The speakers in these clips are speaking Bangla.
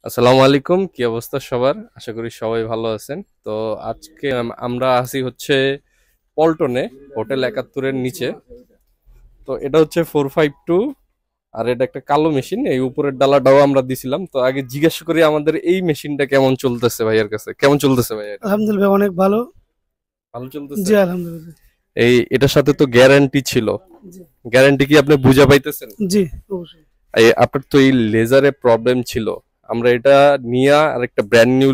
আসসালামু আলাইকুম, কি অবস্থা সবার? আশা করি সবাই ভালো আছেন। তো আজকে আমরা আছি হচ্ছে পল্টনে, হোটেল ৭১-এর নিচে। তো এটা হচ্ছে 452, আর এটা একটা কালো মেশিন। এই উপরের ডালাটাও আমরা দিছিলাম। তো আগে জিজ্ঞেস করি আমাদের এই মেশিনটা কেমন চলতেছে ভাইয়ের কাছে। কেমন চলতেছে ভাইয়া এটা? আলহামদুলিল্লাহ অনেক ভালো। ভালো চলতেছে। জি আলহামদুলিল্লাহ। এই এটার সাথে তো গ্যারান্টি ছিল। জি গ্যারান্টি কি আপনি বুঝে পাইতেছেন? জি অবশ্যই। আপনার তো এই লেজারে প্রবলেম ছিল, আমরা এটা নিয়ে আর একটা ব্র্যান্ড নিউ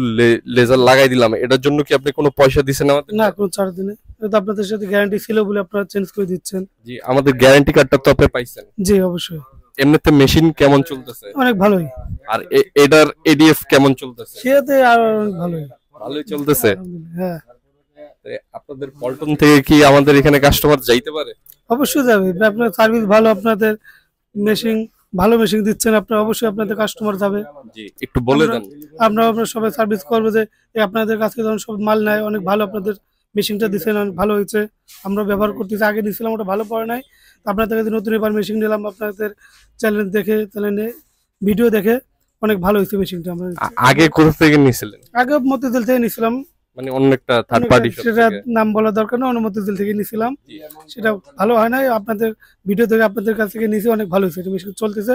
লেজার লাগাই দিলাম। এটার জন্য কি আপনি কোনো পয়সা দিছেন আমাদের? না কোনো ছাড় দিনে, এটা তো আপনাদের সাথে গ্যারান্টি ছিল বলে আপনারা চেঞ্জ করে দিচ্ছেন। জি, আমাদের গ্যারান্টি কার্ডটা তো আপনি পাইছেন। জি অবশ্যই। এমনিতে মেশিন কেমন চলতেছে? অনেক ভালোই। আর এটার এডিএফ কেমন চলতেছে? সেটাতে আর অনেক ভালোই। ভালোই চলতেছে। আলহামদুলিল্লাহ হ্যাঁ। আপনাদের পল্টন থেকে কি আমাদের এখানে কাস্টমার যাইতে পারে? অবশ্যই যাবে, আপনার সার্ভিস ভালো, আপনাদের মেশিন ভালো মেশিন দিচ্ছেন, আপনার অবশ্যই আপনাদের কাস্টমার যাবে। জি, একটু বলে আমরা দেন। আমরা আপনার সবাই সার্ভিস করবো যে এই আপনাদের কাছে যখন সব মাল নেয় অনেক ভালো, আপনাদের মেশিনটা দিচ্ছেন অনেক ভালো হয়েছে। আমরা ব্যবহার করতেছি, আগে দিচ্ছিলাম ওটা ভালো পড়ে নাই, তো আপনাদের কাছে নতুন এবার মেশিন নিলাম, আপনাদের চ্যানেল দেখে, চ্যানেলে ভিডিও দেখে অনেক ভালো হয়েছে মেশিনটা। আমরা আগে কোথা থেকে নিয়েছিলেন? আগে মতিঝিল থেকে নিছিলাম। মানে অন্য একটা থার্ড অনেক পার্টি শপ সেটা থেকে? নাম বলা দরকার না, অন্য মতিঝিল থেকে নিছিলাম। জি। সেটা ভালো হয় নাই, আপনাদের ভিডিও দেখে আপনাদের কাছ থেকে নিয়েছি, অনেক ভালো হয়েছে, এটা মেশিন চলতেছে।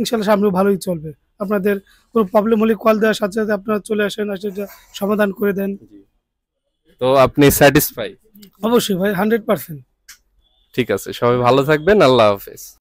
ইনশাল্লাহ সামনেও ভালোই চলবে। আপনাদের কোনো প্রবলেম হলে কল দেওয়ার সাথে সাথে আপনারা চলে আসেন, আর সেটা সমাধান করে দেন। জি। তো আপনি স্যাটিসফাই? অবশ্যই ভাই, 100%। ঠিক আছে, সবাই ভালো থাকবেন। আল্লাহ হাফেজ।